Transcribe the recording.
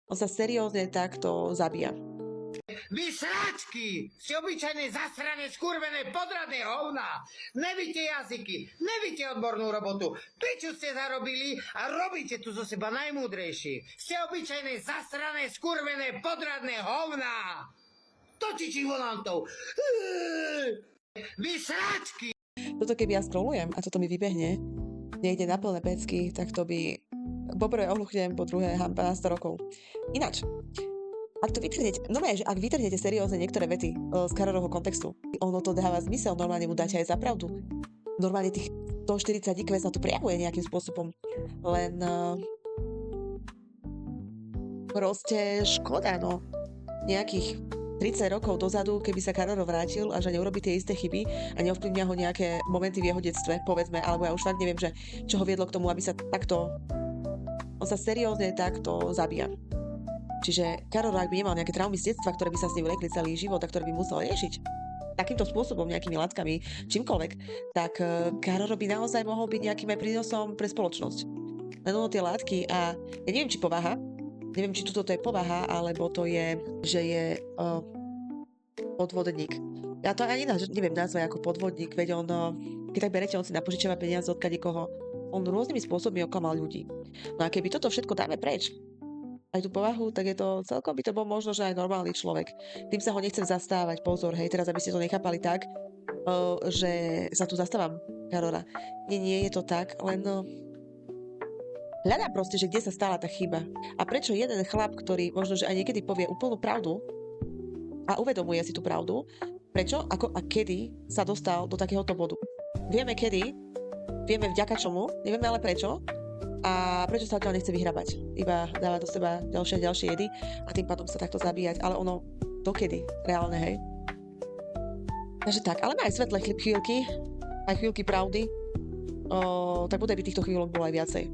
On sa seriózne takto zabíja. Vy sračky! Si obyčajné zasrané, skurvené, podradné hovna! Nevíte jazyky, nevíte odbornú robotu. Piču ste zarobili a robíte tu zo seba najmúdrejší. Ste obyčajné zasrané, skurvené, podradné hovna! Točičí volantov! Vy sračky! Toto keby ja scrollujem a toto mi vybehne niekde na plné pecky, tak to by po prvé ohluchnem, po druhé hampa na 100 rokov. Ináč, ak to vytrhnete, normálne, že ak vytrhnete seriózne niektoré vety z Karorovho kontextu, ono to dáva zmysel, normálne mu dáte aj za pravdu. Normálne tých 140 IQ sa tu prejavuje nejakým spôsobom. Len proste škoda, no. Nejakých 30 rokov dozadu, keby sa Karoro vrátil a že neurobí tie isté chyby a neovplyvnia ho nejaké momenty v jeho detstve, povedzme, alebo ja už fakt neviem, že čo ho viedlo k tomu, aby sa takto... On sa seriózne takto zabíja. Čiže Karol, ak by nemal nejaké traumy z detstva, ktoré by sa s ním vlekli celý život a ktoré by musel riešiť takýmto spôsobom, nejakými látkami, čímkoľvek, tak Karol by naozaj mohol byť nejakým aj prínosom pre spoločnosť. Len ono tie látky a ja neviem, či povaha, neviem, či toto je povaha, alebo to je, že je podvodník. Ja to ani neviem nazvať ako podvodník, veď on, keď tak berete, on si napožičiava peniaze od kadekoho. On rôznymi spôsobmi oklamal ľudí. No a keby toto všetko dáme preč, aj tú povahu, tak je to celkom by to bol možno, že aj normálny človek. Tým sa ho nechcem zastávať, pozor, hej, teraz aby ste to nechápali tak, že sa tu zastávam Karora. Nie je to tak, len hľadám proste, že kde sa stala tá chyba. A prečo jeden chlap, ktorý možno, že aj niekedy povie úplnú pravdu a uvedomuje si tú pravdu, prečo, ako a kedy sa dostal do takéhoto bodu. Vieme kedy, vieme vďaka čomu, nevieme ale prečo, a prečo sa odtiaľ nechce vyhrabať. Iba dáva do seba ďalšie a ďalšie jedy a tým pádom sa takto zabíjať. Ale ono, dokedy? Reálne, hej? Takže tak, ale má aj svetlé chvíľky, aj chvíľky pravdy. Tak bude by týchto chvíľok bolo aj viacej.